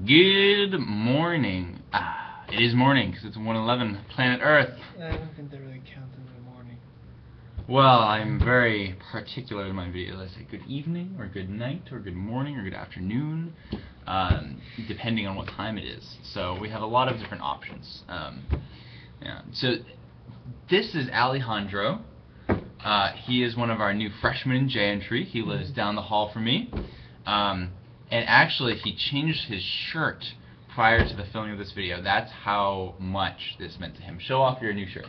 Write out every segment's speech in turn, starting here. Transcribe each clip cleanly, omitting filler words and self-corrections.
Good morning. It is morning because it's 1:11, planet Earth. I don't think that really counts as a morning. Well, I'm very particular in my videos. I say good evening, or good night, or good morning, or good afternoon, depending on what time it is. So we have a lot of different options. So this is Alejandro. He is one of our new freshmen in Jamboree. He lives down the hall from me. And actually, he changed his shirt prior to the filming of this video. That's how much this meant to him. Show off your new shirt.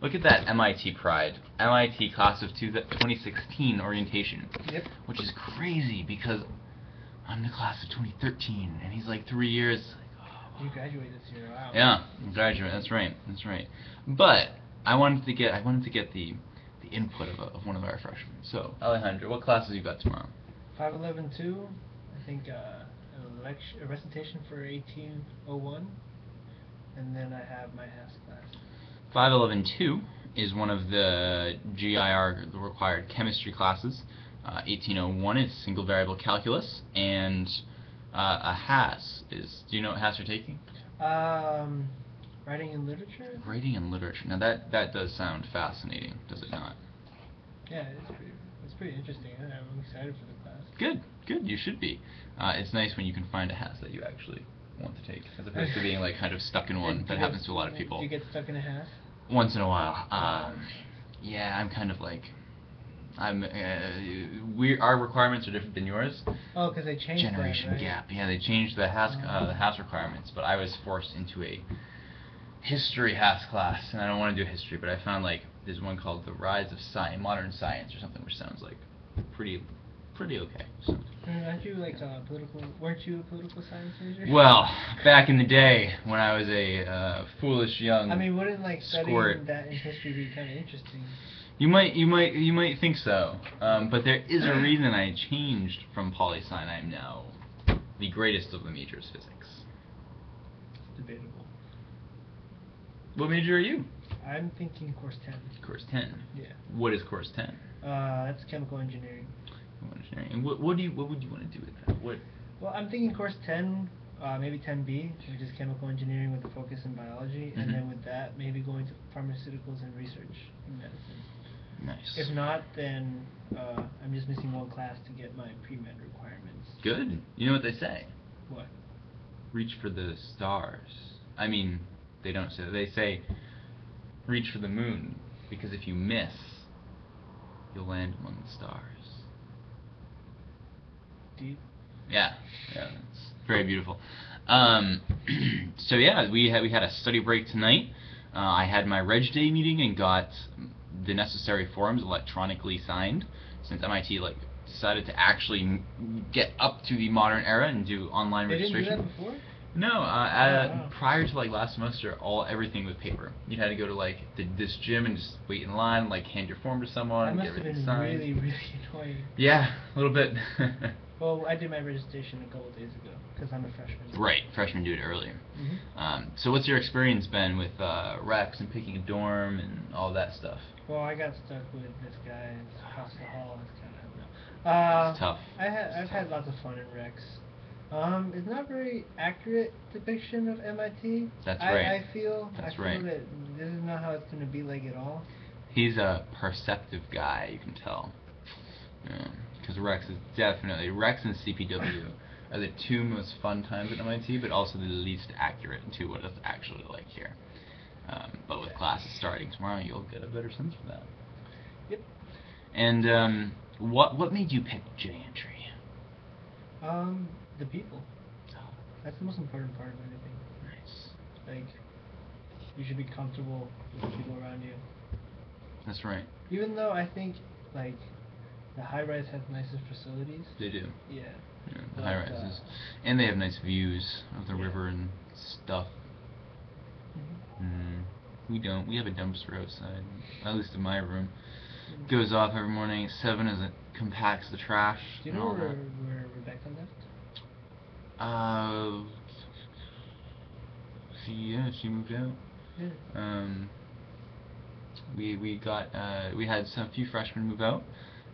Look at that MIT pride. MIT class of 2016 orientation. Yep. Which is crazy because I'm the class of 2013, and he's like 3 years. You graduated this year. Wow. Yeah, graduate. That's right. But I wanted to get the input of one of our freshmen. So Alejandro, what classes you got tomorrow? 511-2. I think a recitation for 1801, and then I have my HAS class. 511-2 is one of the GIR required chemistry classes. 1801 is single variable calculus, and a HAS is. Do you know what HAS you're taking? Writing and literature. Writing and literature. Now that does sound fascinating, does it not? Yeah, it's pretty interesting. I'm excited for the class. Good. You should be. It's nice when you can find a HAS that you actually want to take, as opposed to being like kind of stuck in one. That happens to a lot of people. Do you get stuck in a HAS? Once in a while. Yeah, I'm kind of like. Our requirements are different than yours. Oh, because they changed Generation that, right? gap. Yeah, they changed the HAS requirements, but I was forced into a history HAS class, and I don't want to do history, but I found like there's one called The Rise of Modern Science or something, which sounds like pretty okay. So. Aren't you like political? Weren't you a political science major? Well, back in the day when I was a foolish young. I mean, wouldn't like studying squirt. that in history be kind of interesting? You might think so, but there is a reason I changed from poli-sci. I'm now the greatest of the majors, physics. Debatable. What major are you? I'm thinking course 10. Course 10. Yeah. What is course 10? That's chemical engineering. And what would you want to do with that? What? Well, I'm thinking course 10, maybe 10B, which is chemical engineering with a focus in biology, and then with that, maybe going to pharmaceuticals and research in medicine. Nice. If not, then I'm just missing one class to get my pre-med requirements. Good. You know what they say? What? Reach for the stars. I mean, they don't say that. They say reach for the moon, because if you miss, you'll land among the stars. Deep? Yeah, it's very beautiful. So yeah, we had a study break tonight. I had my Reg Day meeting and got the necessary forms electronically signed, since MIT decided to actually get up to the modern era and do online registration. They didn't do that before? No, prior to last semester, everything was paper. You had to go to this gym and just wait in line, hand your form to someone, and get everything signed. That must have been really annoying. Yeah, a little bit. Well, I did my registration a couple days ago because I'm a freshman. Right, freshmen do it earlier. So what's your experience been with Rex and picking a dorm and all that stuff? Well, I got stuck with this guy across the hall. It's kind of it's tough. I've had lots of fun in Rex. It's not very accurate depiction of MIT. That's right. I feel that this is not how it's going to be like at all. He's a perceptive guy, you can tell. Because Rex and CPW are the two most fun times at MIT, but also the least accurate to what it's actually like here. But with classes starting tomorrow, you'll get a better sense for that. Yep. And what made you pick J-Entry? The people. That's the most important part of anything. Nice. You should be comfortable with the people around you. That's right. Even though I think the high-rise have nicer facilities. They do. Yeah. The high-rises, and they have nice views of the river and stuff. We don't. We have a dumpster outside, at least in my room. Goes off every morning at 7 as it compacts the trash. Do you know where Rebecca left? She moved out. Yeah. We had a few freshmen move out,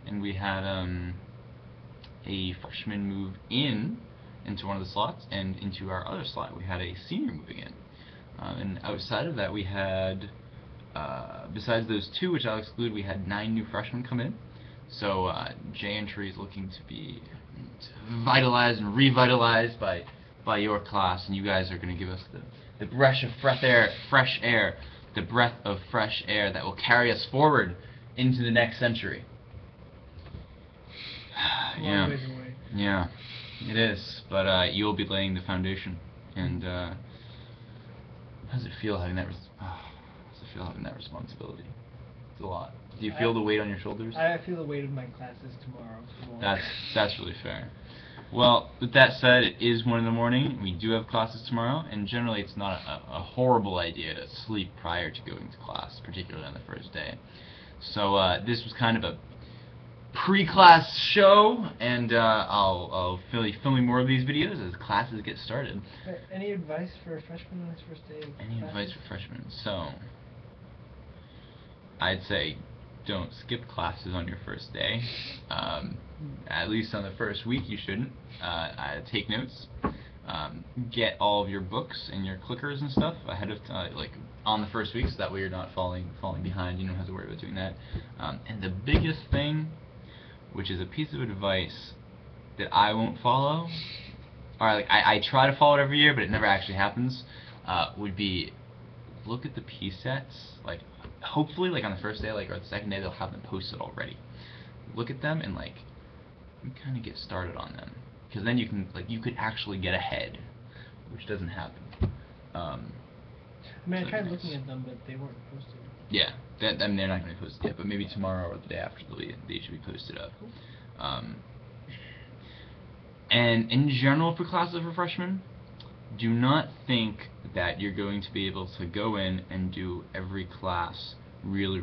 and we had a freshman move in into one of the slots, and into our other slot we had a senior moving in. And outside of that we had, besides those two, which I'll exclude, we had 9 new freshmen come in. So Jamboree is looking to be vitalized and revitalized by your class, and you guys are going to give us the breath of fresh air, the breath of fresh air that will carry us forward into the next century. Yeah, Long ways away. yeah, it is. But you'll be laying the foundation. And how does it feel having that? How does it feel having that responsibility? It's a lot. Do you feel the weight on your shoulders? I feel the weight of my classes tomorrow. That's really fair. Well, with that said, it is 1 in the morning. We do have classes tomorrow, and generally it's not a horrible idea to sleep prior to going to class, particularly on the first day. So this was kind of a pre-class show, and I'll be filming more of these videos as classes get started. Any advice for a freshman on his first day of Any advice for freshmen? So, I'd say don't skip classes on your first day. At least on the first week you shouldn't. Take notes. Get all of your books and your clickers and stuff ahead of time, like on the first week, so that way you're not falling behind. You don't have to worry about doing that. And the biggest thing, which is a piece of advice that I won't follow, or like I try to follow it every year, but it never actually happens, would be look at the P-sets. Like, hopefully, like on the first day, like or the second day, they'll have them posted already. Look at them and like kind of get started on them, because then you could actually get ahead, which doesn't happen. I mean, I tried looking at them, but they weren't posted. Yeah, they're not going to be posted yet, but maybe tomorrow or the day after they should be posted up. And in general, for classes for freshmen, do not think that you're going to be able to go in and do every class really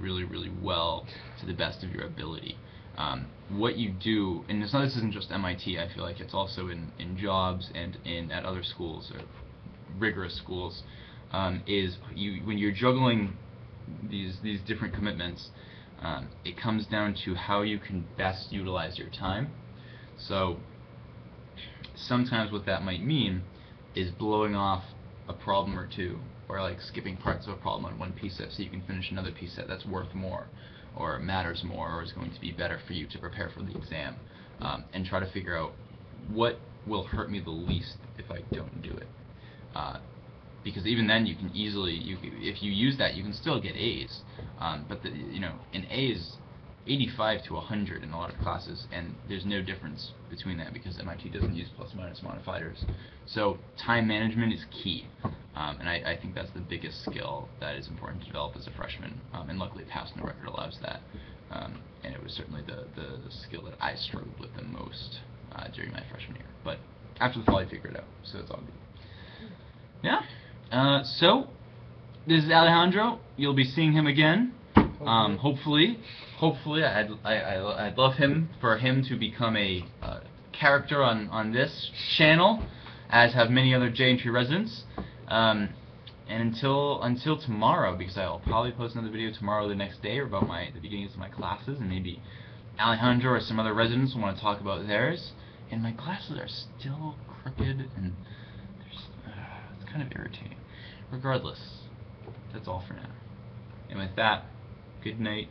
well to the best of your ability. What you do, and this isn't just MIT, I feel like it's also in jobs and at other schools, or rigorous schools, is when you're juggling these different commitments, it comes down to how you can best utilize your time. So sometimes what that might mean is blowing off a problem or two, or like skipping parts of a problem on one piece set so you can finish another piece set that's worth more, or matters more, or is going to be better for you to prepare for the exam, and try to figure out what will hurt me the least if I don't do it. Because even then you can easily, if you use that, you can still get A's, but an A is 85 to 100 in a lot of classes, and there's no difference between that because MIT doesn't use plus-minus modifiers. So time management is key, and I think that's the biggest skill that is important to develop as a freshman, and luckily passing the record allows that, and it was certainly the skill that I struggled with the most during my freshman year, but after the fall I figured it out, so it's all good. Yeah, so this is Alejandro. You'll be seeing him again. Hopefully, I'd love for him to become a character on this channel, as have many other Jamboree residents. And until tomorrow, because I'll probably post another video tomorrow or the next day about the beginnings of my classes, and maybe Alejandro or some other residents will want to talk about theirs. And my classes are still crooked, and it's kind of irritating. Regardless, that's all for now. And with that, good night.